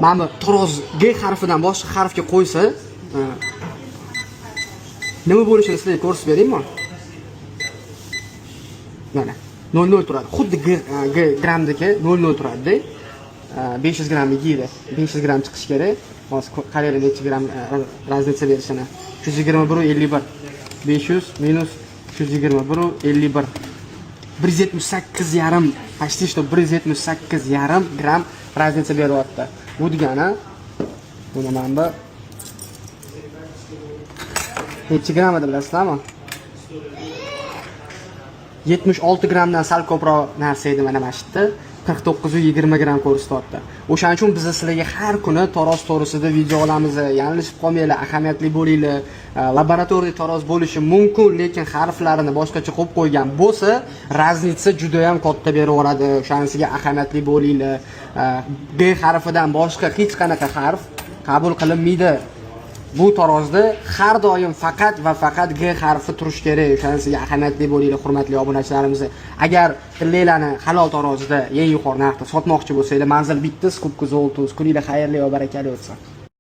Mana bu taroz G harfidan boshqa harfga qo'ysa, nima bo'lishini sizlarga ko'rsatib beraymi? Mana 00 turadi. Xuddi G grammdagi 00 turadi-da. 500 gramm yeydi. 500 gramm chiqish kerak. Hozir qaraylik necha gramm raznica berishini. 321 51. 500 minus 321 51. 178,5 почти что 178,5 gramm raznica beryapti. Bu degani buni mana bu necha gramm edi bilasizlarmi? 76 grammdan sal ko'proq narsa edi mana shu yerda. 49-20 gramm ko'rsatyapti. O'shaning uchun biz sizlarga har kuni taroz to'g'risida video olamiz. Yanglishib qolmanglar, ahamiyatli bo'linglar. Laboratoriya taroz bo'lishi mumkin, lekin harflarini boshqacha qo'yib qo'ygan bo'lsa, raznica juda ham katta beraveradi. O'shanisiga ahamiyatli bo'linglar. B harfidan boshqa hech qanaqa harf qabul qilinmaydi. Bu tarozda har doim faqat va faqat G harfi turish kerak. O'shanisiga ahamiyatli bo'linglar, hurmatli obunachilarimiz. Agar tillarni halol tarozda eng yuqori narxda sotmoqchi bo'lsanglar, manzil bitta, skupka zoltuz. Kuninglar xayrli va barakali o'tsin.